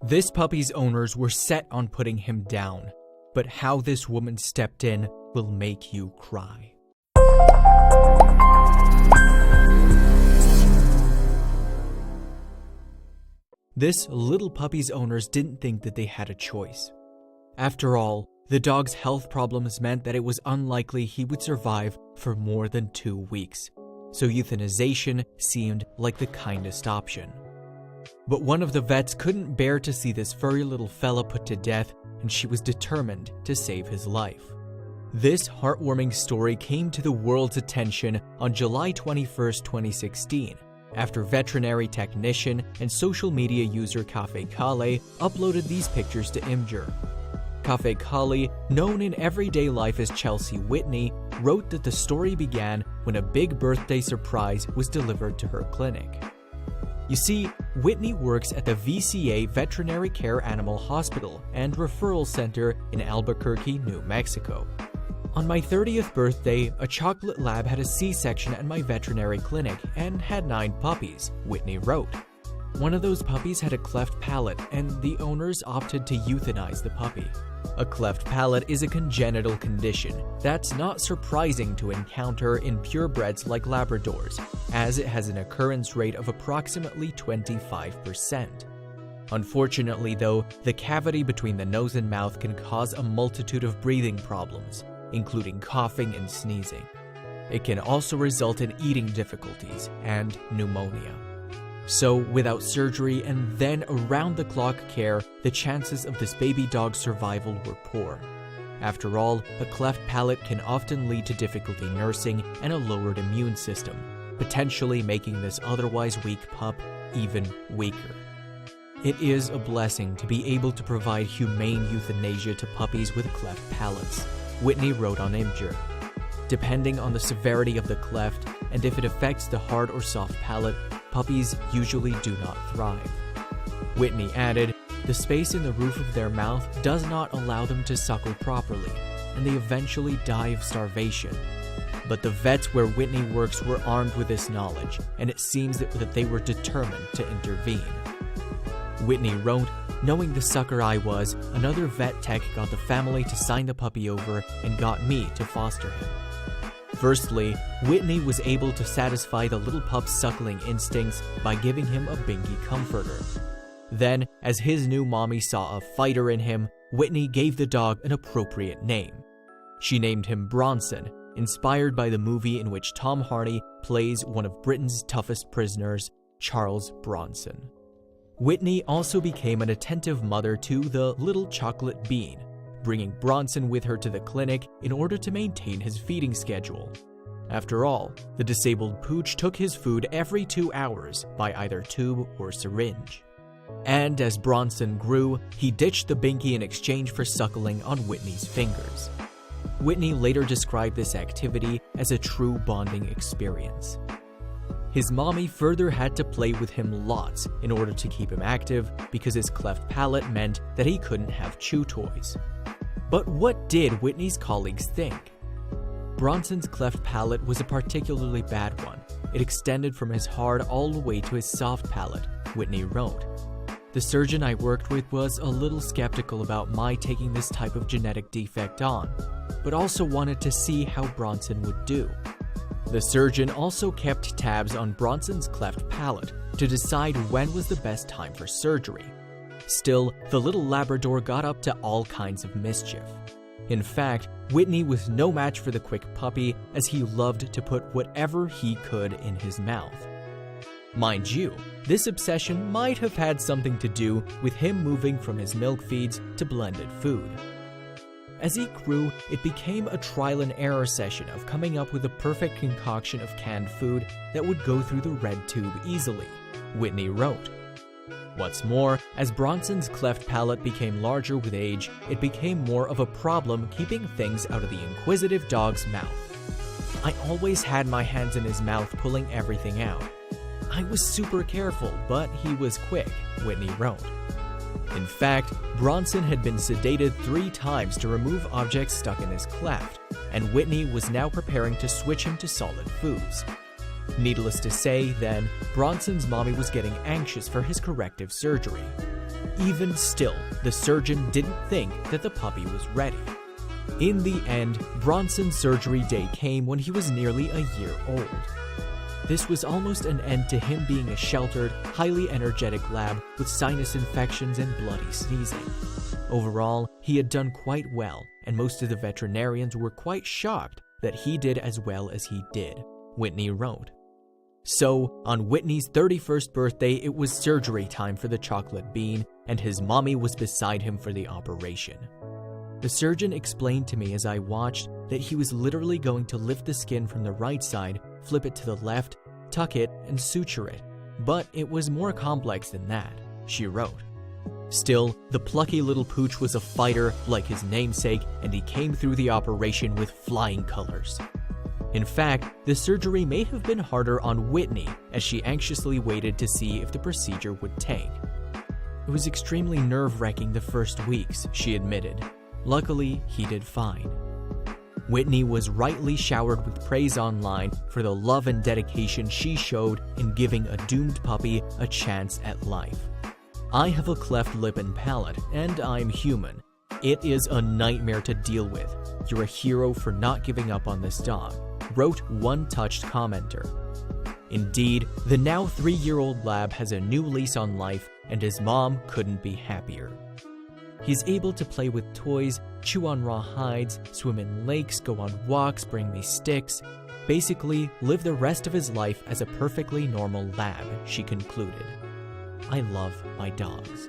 This puppy's owners were set on putting him down, but how this woman stepped in will make you cry. This little puppy's owners didn't think that they had a choice. After all, the dog's health problems meant that it was unlikely he would survive for more than 2 weeks, so euthanization seemed like the kindest option. But one of the vets couldn't bear to see this furry little fella put to death, and she was determined to save his life. This heartwarming story came to the world's attention on July 21, 2016, after veterinary technician and social media user Cafe Kale uploaded these pictures to Imgur. Cafe Kale, known in everyday life as Chelsea Whitney, wrote that the story began when a big birthday surprise was delivered to her clinic. You see, Whitney works at the VCA Veterinary Care Animal Hospital and Referral Center in Albuquerque, New Mexico. On my 30th birthday, a chocolate lab had a C-section at my veterinary clinic and had 9 puppies, Whitney wrote. One of those puppies had a cleft palate, and the owners opted to euthanize the puppy. A cleft palate is a congenital condition that's not surprising to encounter in purebreds like Labradors, as it has an occurrence rate of approximately 25%. Unfortunately, though, the cavity between the nose and mouth can cause a multitude of breathing problems, including coughing and sneezing. It can also result in eating difficulties and pneumonia. So, without surgery and then around-the-clock care, the chances of this baby dog's survival were poor. After all, a cleft palate can often lead to difficulty nursing and a lowered immune system, potentially making this otherwise weak pup even weaker. It is a blessing to be able to provide humane euthanasia to puppies with cleft palates, Whitney wrote on Imgur. Depending on the severity of the cleft and if it affects the hard or soft palate, puppies usually do not thrive. Whitney added, the space in the roof of their mouth does not allow them to suckle properly, and they eventually die of starvation. But the vets where Whitney works were armed with this knowledge, and it seems that they were determined to intervene. Whitney wrote, knowing the sucker I was, another vet tech got the family to sign the puppy over and got me to foster him. Firstly, Whitney was able to satisfy the little pup's suckling instincts by giving him a binky comforter. Then, as his new mommy saw a fighter in him, Whitney gave the dog an appropriate name. She named him Bronson, inspired by the movie in which Tom Hardy plays one of Britain's toughest prisoners, Charles Bronson. Whitney also became an attentive mother to the little chocolate bean, bringing Bronson with her to the clinic in order to maintain his feeding schedule. After all, the disabled pooch took his food every 2 hours by either tube or syringe. And as Bronson grew, he ditched the binky in exchange for suckling on Whitney's fingers. Whitney later described this activity as a true bonding experience. His mommy further had to play with him lots in order to keep him active because his cleft palate meant that he couldn't have chew toys. But what did Whitney's colleagues think? Bronson's cleft palate was a particularly bad one. It extended from his hard all the way to his soft palate, Whitney wrote. The surgeon I worked with was a little skeptical about my taking this type of genetic defect on, but also wanted to see how Bronson would do. The surgeon also kept tabs on Bronson's cleft palate to decide when was the best time for surgery. Still, the little Labrador got up to all kinds of mischief. In fact, Whitney was no match for the quick puppy, as he loved to put whatever he could in his mouth. Mind you, this obsession might have had something to do with him moving from his milk feeds to blended food. As he grew, it became a trial and error session of coming up with a perfect concoction of canned food that would go through the red tube easily, Whitney wrote. What's more, as Bronson's cleft palate became larger with age, it became more of a problem keeping things out of the inquisitive dog's mouth. I always had my hands in his mouth pulling everything out. I was super careful, but he was quick, Whitney wrote. In fact, Bronson had been sedated 3 times to remove objects stuck in his cleft, and Whitney was now preparing to switch him to solid foods. Needless to say, then, Bronson's mommy was getting anxious for his corrective surgery. Even still, the surgeon didn't think that the puppy was ready. In the end, Bronson's surgery day came when he was nearly a year old. This was almost an end to him being a sheltered, highly energetic lab with sinus infections and bloody sneezing. Overall, he had done quite well, and most of the veterinarians were quite shocked that he did as well as he did, Whitney wrote. So, on Whitney's 31st birthday, it was surgery time for the chocolate bean, and his mommy was beside him for the operation. The surgeon explained to me as I watched that he was literally going to lift the skin from the right side, flip it to the left, tuck it, and suture it. But it was more complex than that, she wrote. Still, the plucky little pooch was a fighter like his namesake, and he came through the operation with flying colors. In fact, the surgery may have been harder on Whitney, as she anxiously waited to see if the procedure would take. It was extremely nerve-wracking the first weeks, she admitted. Luckily, he did fine. Whitney was rightly showered with praise online for the love and dedication she showed in giving a doomed puppy a chance at life. I have a cleft lip and palate, and I'm human. It is a nightmare to deal with. You're a hero for not giving up on this dog, wrote one touched commenter. Indeed, the now 3-year-old lab has a new lease on life, and his mom couldn't be happier. He's able to play with toys, chew on raw hides, swim in lakes, go on walks, bring me sticks, basically live the rest of his life as a perfectly normal lab, she concluded. I love my dogs.